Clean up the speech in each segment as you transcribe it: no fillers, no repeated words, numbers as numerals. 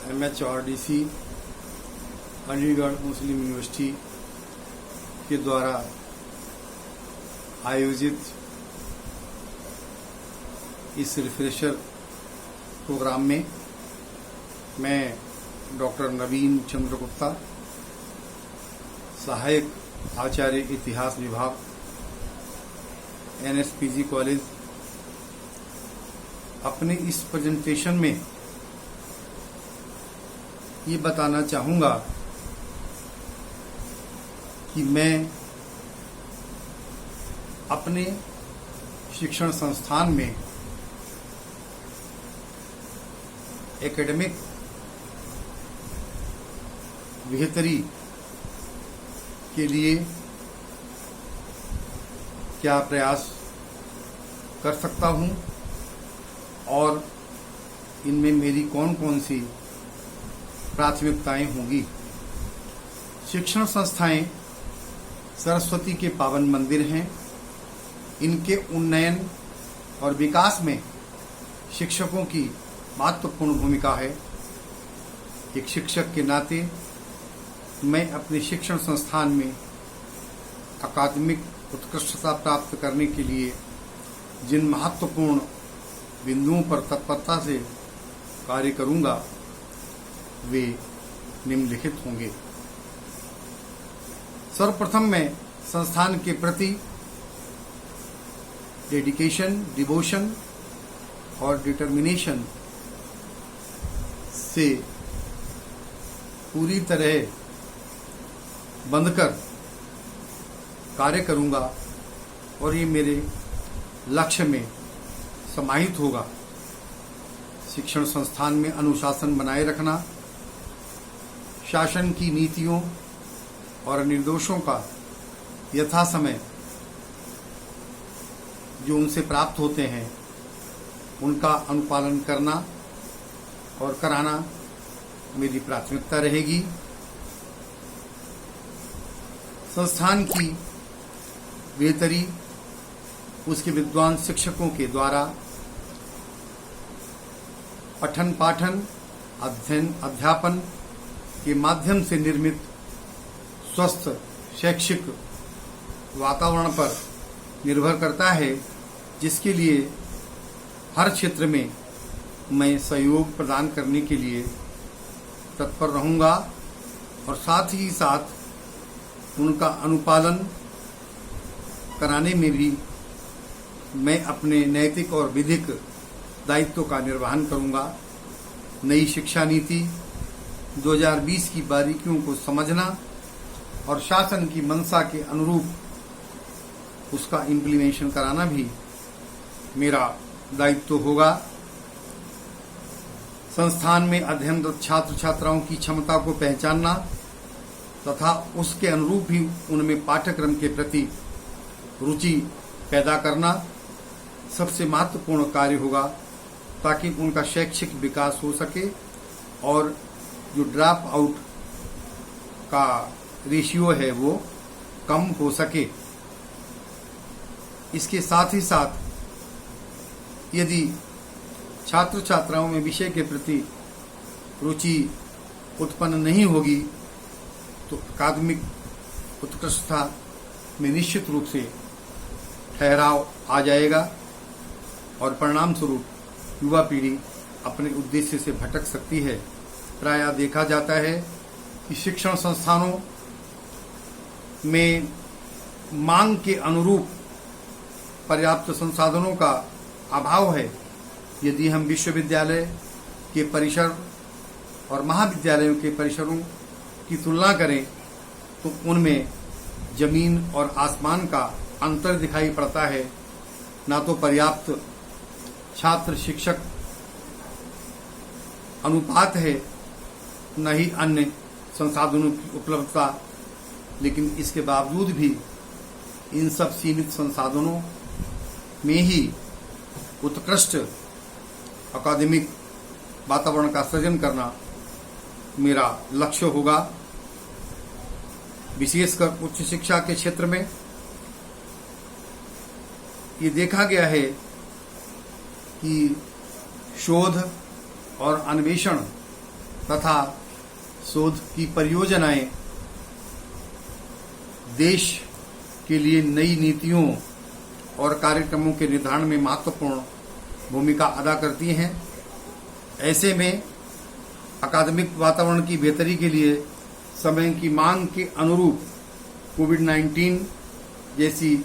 MHRDC Aligarh मुस्लिम university के द्वारा आयोजित इस रिफ्रेशर प्रोग्राम में मैं डॉक्टर नवीन चंद्र गुप्ता, सहायक आचार्य इतिहास विभाग, NSPG कॉलेज, अपने इस प्रेजेंटेशन में ये बताना चाहूँगा कि मैं अपने शिक्षण संस्थान में एकेडमिक बेहतरी के लिए क्या प्रयास कर सकता हूँ और इनमें मेरी कौन कौन सी प्राथमिकताएं होंगी। शिक्षण संस्थाएं सरस्वती के पावन मंदिर हैं। इनके उन्नयन और विकास में शिक्षकों की महत्वपूर्ण भूमिका है। एक शिक्षक के नाते मैं अपने शिक्षण संस्थान में अकादमिक उत्कृष्टता प्राप्त करने के लिए जिन महत्वपूर्ण बिंदुओं पर तत्परता से कार्य करूंगा वे निम्नलिखित होंगे। सर्वप्रथम मैं संस्थान के प्रति डेडिकेशन, डिवोशन और डिटर्मिनेशन से पूरी तरह बंधकर कार्य करूंगा और ये मेरे लक्ष्य में समाहित होगा। शिक्षण संस्थान में अनुशासन बनाए रखना, शासन की नीतियों और निर्देशों का यथासमय जो उनसे प्राप्त होते हैं उनका अनुपालन करना और कराना मेरी प्राथमिकता रहेगी। संस्थान की बेहतरी उसके विद्वान शिक्षकों के द्वारा पठन पाठन, अध्ययन, अध्यापन के माध्यम से निर्मित स्वस्थ शैक्षिक वातावरण पर निर्भर करता है, जिसके लिए हर क्षेत्र में मैं सहयोग प्रदान करने के लिए तत्पर रहूंगा और साथ ही साथ उनका अनुपालन कराने में भी मैं अपने नैतिक और विधिक दायित्व का निर्वहन करूंगा। नई शिक्षा नीति 2020 की बारीकियों को समझना और शासन की मंशा के अनुरूप उसका इम्प्लीमेंटेशन कराना भी मेरा दायित्व होगा। संस्थान में अध्ययनरत छात्र छात्राओं की क्षमता को पहचानना तथा उसके अनुरूप ही उनमें पाठ्यक्रम के प्रति रुचि पैदा करना सबसे महत्वपूर्ण कार्य होगा, ताकि उनका शैक्षिक विकास हो सके और जो ड्रॉप आउट का रेशियो है वो कम हो सके। इसके साथ ही साथ यदि छात्र छात्राओं में विषय के प्रति रुचि उत्पन्न नहीं होगी तो अकादमिक उत्कृष्टता में निश्चित रूप से ठहराव आ जाएगा और परिणाम स्वरूप युवा पीढ़ी अपने उद्देश्य से भटक सकती है। प्रायः देखा जाता है कि शिक्षण संस्थानों में मांग के अनुरूप पर्याप्त संसाधनों का अभाव है। यदि हम विश्वविद्यालय के परिसर और महाविद्यालयों के परिसरों की तुलना करें तो उनमें जमीन और आसमान का अंतर दिखाई पड़ता है। ना तो पर्याप्त छात्र शिक्षक अनुपात है, न ही अन्य संसाधनों की उपलब्धता, लेकिन इसके बावजूद भी इन सब सीमित संसाधनों में ही उत्कृष्ट अकादमिक वातावरण का सृजन करना मेरा लक्ष्य होगा। विशेषकर उच्च शिक्षा के क्षेत्र में ये देखा गया है कि शोध और अन्वेषण तथा शोध की परियोजनाएं देश के लिए नई नीतियों और कार्यक्रमों के निर्धारण में महत्वपूर्ण भूमिका अदा करती हैं। ऐसे में अकादमिक वातावरण की बेहतरी के लिए समय की मांग के अनुरूप कोविड-19 जैसी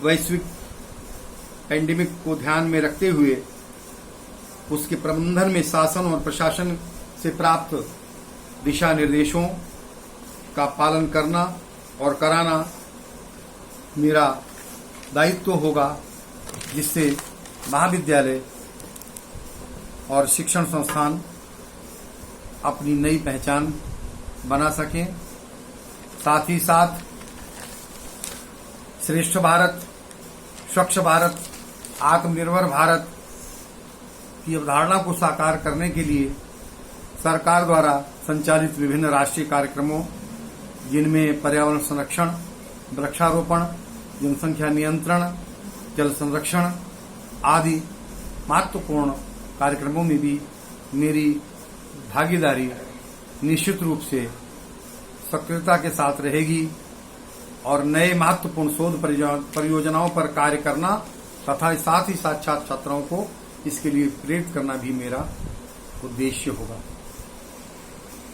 वैश्विक पैंडेमिक को ध्यान में रखते हुए उसके प्रबंधन में शासन और प्रशासन से प्राप्त दिशा निर्देशों का पालन करना और कराना मेरा दायित्व होगा, जिससे महाविद्यालय और शिक्षण संस्थान अपनी नई पहचान बना सकें। साथ ही साथ श्रेष्ठ भारत, स्वच्छ भारत, आत्मनिर्भर भारत की अवधारणा को साकार करने के लिए सरकार द्वारा संचालित विभिन्न राष्ट्रीय कार्यक्रमों, जिनमें पर्यावरण संरक्षण, वृक्षारोपण, जनसंख्या नियंत्रण, जल संरक्षण आदि महत्वपूर्ण कार्यक्रमों में भी मेरी भागीदारी निश्चित रूप से सक्रियता के साथ रहेगी और नए महत्वपूर्ण शोध परियोजनाओं पर कार्य करना तथा साथ ही साथ छात्र छात्राओं को इसके लिए प्रेरित करना भी मेरा उद्देश्य होगा।